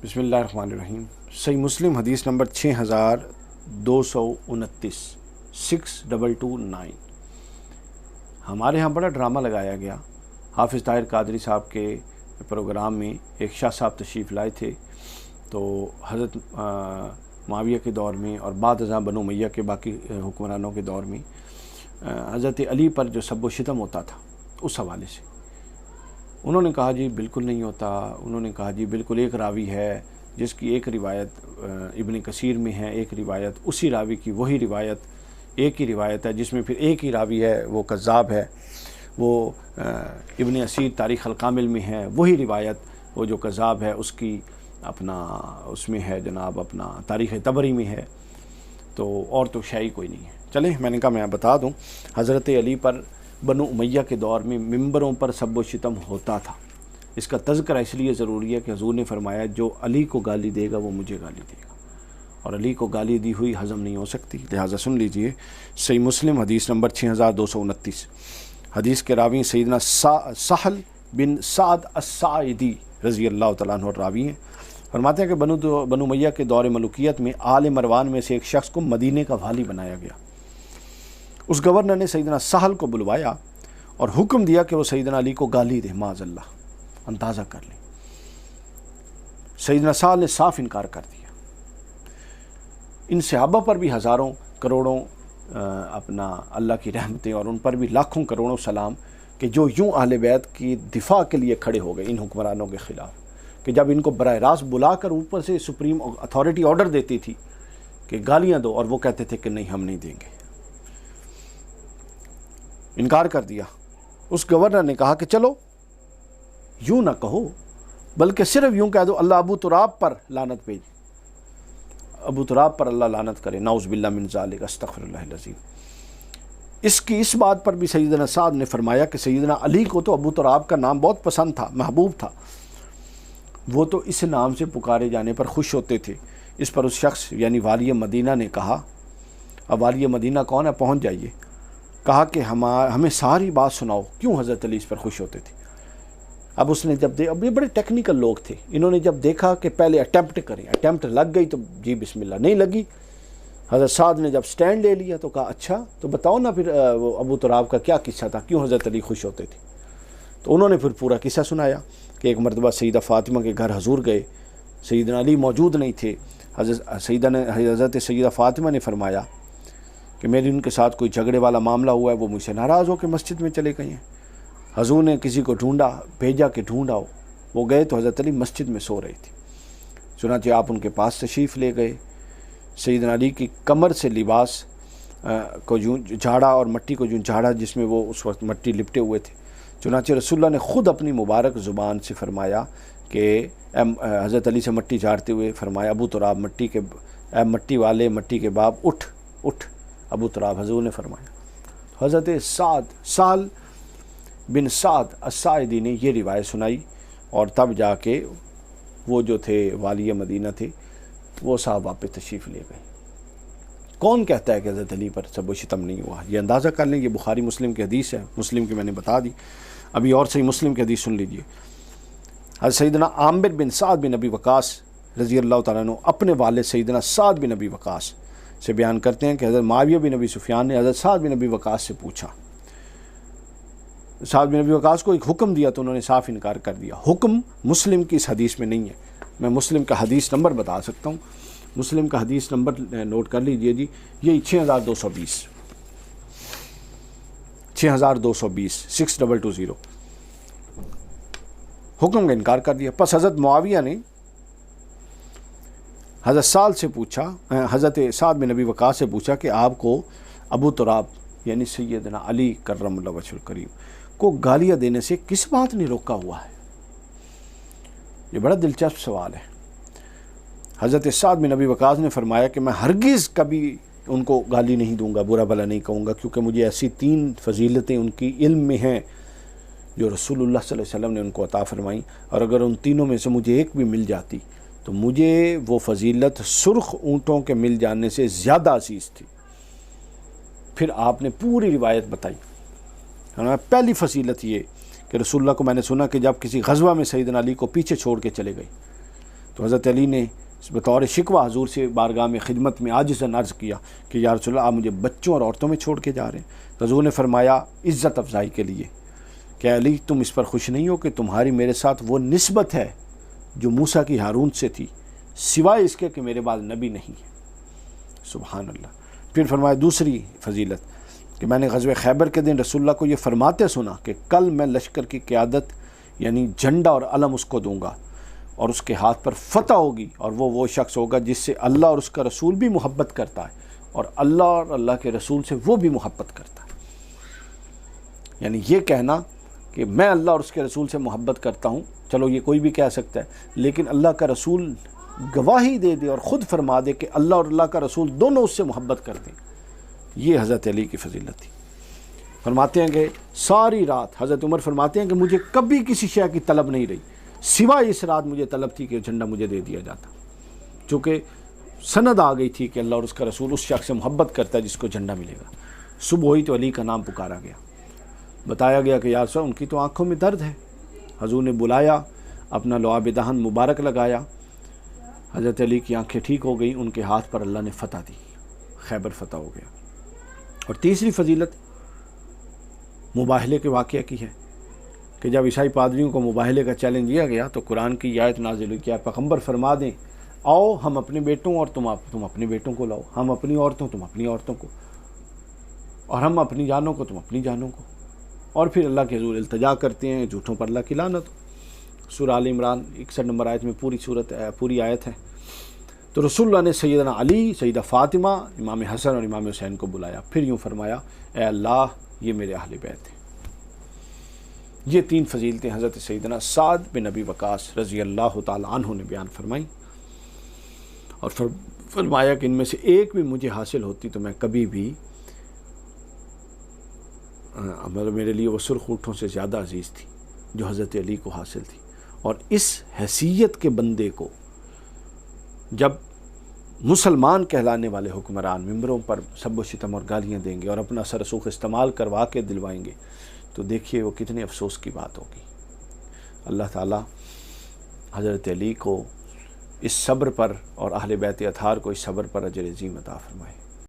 بسم اللہ الرحمن الرحیم۔ صحیح مسلم حدیث نمبر 6229 6229۔ ہمارے ہاں بڑا ڈرامہ لگایا گیا۔ حافظ طاہر قادری صاحب کے پروگرام میں ایک شاہ صاحب تشریف لائے تھے، تو حضرت معاویہ کے دور میں اور بعد ازاں بنو امیہ کے باقی حکمرانوں کے دور میں حضرت علی پر جو سب و شتم ہوتا تھا، اس حوالے سے انہوں نے کہا جی بالکل نہیں ہوتا۔ انہوں نے کہا جی بالکل ایک راوی ہے جس کی ایک روایت ابن کثیر میں ہے، ایک روایت اسی راوی کی وہی روایت ایک ہی روایت ہے جس میں پھر ایک ہی راوی ہے، وہ کذاب ہے۔ وہ ابن اسیر تاریخ الکامل میں ہے وہی روایت، وہ جو کذاب ہے اس کی اپنا اس میں ہے جناب اپنا تاریخ طبری میں ہے، تو اور تو شے کوئی نہیں ہے۔ چلیں میں نے کہا میں بتا دوں، حضرت علی پر بنو امیہ کے دور میں ممبروں پر سب و شتم ہوتا تھا۔ اس کا تذکرہ اس لیے ضروری ہے کہ حضور نے فرمایا جو علی کو گالی دے گا وہ مجھے گالی دے گا، اور علی کو گالی دی ہوئی ہضم نہیں ہو سکتی، لہٰذا سن لیجئے۔ صحیح مسلم حدیث نمبر 6229۔ حدیث کے راوی سیدنا سہل بن سعد الساعدی رضی اللہ تعالیٰ عنہ راوی ہیں۔ فرماتے ہیں کہ بنو امیہ کے دور ملوکیت میں آل مروان میں سے ایک شخص کو مدینے کا والی بنایا گیا۔ اس گورنر نے سیدنا سہل کو بلوایا اور حکم دیا کہ وہ سیدنا علی کو گالی دے، معاذ اللہ، اندازہ کر لیں۔ سیدنا سہل نے صاف انکار کر دیا۔ ان صحابہ پر بھی ہزاروں کروڑوں اپنا اللہ کی رحمتیں اور ان پر بھی لاکھوں کروڑوں سلام کہ جو یوں اہل بیت کی دفاع کے لیے کھڑے ہو گئے ان حکمرانوں کے خلاف، کہ جب ان کو براہ راست بلا کر اوپر سے سپریم اتھارٹی آرڈر دیتی تھی کہ گالیاں دو، اور وہ کہتے تھے کہ نہیں ہم نہیں دیں گے، انکار کر دیا۔ اس گورنر نے کہا کہ چلو یوں نہ کہو بلکہ صرف یوں کہہ دو اللہ ابو تراب پر لعنت بھیج، ابو تراب پر اللہ لعنت کرے، نعوذ باللہ من ذالک، استغفر اللہ العظیم۔ اس بات پر بھی سیدنا سعد نے فرمایا کہ سیدنا علی کو تو ابو تراب کا نام بہت پسند تھا، محبوب تھا، وہ تو اس نام سے پکارے جانے پر خوش ہوتے تھے۔ اس پر اس شخص یعنی والی مدینہ نے کہا، اب والی مدینہ کون ہے، پہنچ جائیے، کہا کہ ہمیں ساری بات سناؤ، کیوں حضرت علی اس پر خوش ہوتے تھے۔ اب اس نے اب یہ بڑے ٹیکنیکل لوگ تھے، انہوں نے جب دیکھا کہ پہلے اٹیمپٹ لگ گئی تو جی بسم اللہ، نہیں لگی، حضرت سعد نے جب سٹینڈ لے لیا تو کہا اچھا تو بتاؤ نا پھر وہ ابو تراب کا کیا قصہ تھا، کیوں حضرت علی خوش ہوتے تھے۔ تو انہوں نے پھر پورا قصہ سنایا کہ ایک مرتبہ سیدہ فاطمہ کے گھر حضور گئے، سیدنا علی موجود نہیں تھے۔ حضرت سیدہ فاطمہ نے فرمایا کہ میری ان کے ساتھ کوئی جھگڑے والا معاملہ ہوا ہے، وہ مجھ سے ناراض ہو کے مسجد میں چلے گئے ہیں۔ حضور نے کسی کو بھیجا کہ ڈھونڈا ہو، وہ گئے تو حضرت علی مسجد میں سو رہے تھے، چنانچہ آپ ان کے پاس تشریف لے گئے۔ سیدنا علی کی کمر سے لباس کو یوں جھاڑا اور مٹی کو یوں جھاڑا جس میں وہ اس وقت مٹی لپٹے ہوئے تھے، چنانچہ رسول اللہ نے خود اپنی مبارک زبان سے فرمایا کہ حضرت علی سے مٹی جھاڑتے ہوئے فرمایا ابو تراب مٹی والے مٹی کے باپ اٹھ ابو تراب، حضور نے فرمایا۔ حضرت سہل بن سعد الساعدی نے یہ روایت سنائی، اور تب جا کے وہ جو تھے والی مدینہ تھے وہ صاحب واپس تشریف لے گئے۔ کون کہتا ہے کہ حضرت علی پر سب و شتم نہیں ہوا؟ یہ اندازہ کر لیں، یہ بخاری مسلم کی حدیث ہے، مسلم کی میں نے بتا دی، ابھی اور صحیح مسلم کی حدیث سن لیجئے۔ حضرت سیدنا عامر بن سعد بن ابی وقاص رضی اللہ تعالیٰ عنہ اپنے والد سیدنا سعد بن ابی وقاص سے بیان کرتے ہیں کہ حضرت معاویہ بن ابی سفیان نے حضرت سعد بن ابی وقاص سے پوچھا، سعد بن ابی وقاص کو ایک حکم دیا تو انہوں نے صاف انکار کر دیا۔ حکم مسلم کی اس حدیث میں نہیں ہے، میں مسلم کا حدیث نمبر بتا سکتا ہوں، مسلم کا حدیث نمبر نوٹ کر لیجئے جی، یہ 6220 6220 حکم کا انکار کر دیا۔ پس حضرت معاویہ نے حضرت حضرت سعد بن ابی وقاص سے پوچھا کہ آپ کو ابو تراب یعنی سیدنا علی کرم اللہ وجہہ الکریم کو گالیاں دینے سے کس بات نے روکا ہوا ہے؟ یہ بڑا دلچسپ سوال ہے۔ حضرت سعد بن ابی وقاص نے فرمایا کہ میں ہرگز کبھی ان کو گالی نہیں دوں گا، برا بھلا نہیں کہوں گا، کیونکہ مجھے ایسی 3 فضیلتیں ان کی علم میں ہیں جو رسول اللہ صلی اللہ علیہ وسلم نے ان کو عطا فرمائیں، اور اگر ان تینوں میں سے مجھے ایک بھی مل جاتی تو مجھے وہ فضیلت سرخ اونٹوں کے مل جانے سے زیادہ عزیز تھی۔ پھر آپ نے پوری روایت بتائی۔ پہلی فضیلت یہ کہ رسول اللہ کو میں نے سنا کہ جب کسی غزوہ میں سیدنا علی کو پیچھے چھوڑ کے چلے گئے تو حضرت علی نے بطور شکوہ حضور سے بارگاہ میں خدمت میں عاجزاً عرض کیا کہ یا رسول اللہ آپ مجھے بچوں اور عورتوں میں چھوڑ کے جا رہے ہیں۔ تو حضور نے فرمایا عزت افزائی کے لیے کہ علی تم اس پر خوش نہیں ہو کہ تمہاری میرے ساتھ وہ نسبت ہے جو موسیٰ کی ہارون سے تھی، سوائے اس کے کہ میرے بعد نبی نہیں ہے۔ سبحان اللہ۔ پھر فرمایا دوسری فضیلت کہ میں نے غزوہ خیبر کے دن رسول اللہ کو یہ فرماتے سنا کہ کل میں لشکر کی قیادت یعنی جھنڈا اور علم اس کو دوں گا اور اس کے ہاتھ پر فتح ہوگی، اور وہ شخص ہوگا جس سے اللہ اور اس کا رسول بھی محبت کرتا ہے اور اللہ اور اللہ کے رسول سے وہ بھی محبت کرتا ہے۔ یعنی یہ کہنا کہ میں اللہ اور اس کے رسول سے محبت کرتا ہوں، چلو یہ کوئی بھی کہہ سکتا ہے، لیکن اللہ کا رسول گواہی دے دے اور خود فرما دے کہ اللہ اور اللہ کا رسول دونوں اس سے محبت کرتے ہیں، یہ حضرت علی کی فضیلت تھی۔ فرماتے ہیں کہ ساری رات حضرت عمر فرماتے ہیں کہ مجھے کبھی کسی شے کی طلب نہیں رہی سوائے اس رات مجھے طلب تھی کہ جھنڈا مجھے دے دیا جاتا، چونکہ سند آ گئی تھی کہ اللہ اور اس کا رسول اس شخص سے محبت کرتا ہے جس کو جھنڈا ملے گا۔ صبح ہوئی تو علی کا نام پکارا گیا، بتایا گیا کہ یا رسول ان کی تو آنکھوں میں درد ہے۔ حضور نے بلایا، اپنا لعاب دہن مبارک لگایا، حضرت علی کی آنکھیں ٹھیک ہو گئیں، ان کے ہاتھ پر اللہ نے فتح دی، خیبر فتح ہو گیا۔ اور تیسری فضیلت مباہلے کے واقعہ کی ہے کہ جب عیسائی پادریوں کو مباہلے کا چیلنج دیا گیا تو قرآن کی آیت نازل ہوئی کہ پیغمبر فرما دیں آؤ ہم اپنے بیٹوں اور تم اپنے بیٹوں کو لاؤ، ہم اپنی عورتوں تم اپنی عورتوں کو، اور ہم اپنی جانوں کو تم اپنی جانوں کو، اور پھر اللہ کے حضور التجا کرتے ہیں جھوٹوں پر اللہ کی لعنت۔ سورہ آل عمران 61 نمبر آیت میں پوری آیت ہے۔ تو رسول اللہ نے سیدنا علی، سیدہ فاطمہ، امام حسن اور امام حسین کو بلایا، پھر یوں فرمایا اے اللہ یہ میرے اہل بیت ہیں۔ یہ تین فضیلتیں حضرت سیدنا سعد بن ابی وقاص رضی اللہ تعالی عنہ نے بیان فرمائیں، اور فرمایا کہ ان میں سے ایک بھی مجھے حاصل ہوتی تو میں کبھی بھی میرے لیے وہ سرخ اونٹوں سے زیادہ عزیز تھی جو حضرت علی کو حاصل تھی۔ اور اس حیثیت کے بندے کو جب مسلمان کہلانے والے حکمران ممبروں پر سب و شتم اور گالیاں دیں گے اور اپنا سر سوخ استعمال کروا کے دلوائیں گے تو دیکھیے وہ کتنے افسوس کی بات ہوگی۔ اللہ تعالیٰ حضرت علی کو اس صبر پر اور اہل بیت اطہار کو اس صبر پر اجر عظیم عطا فرمائے۔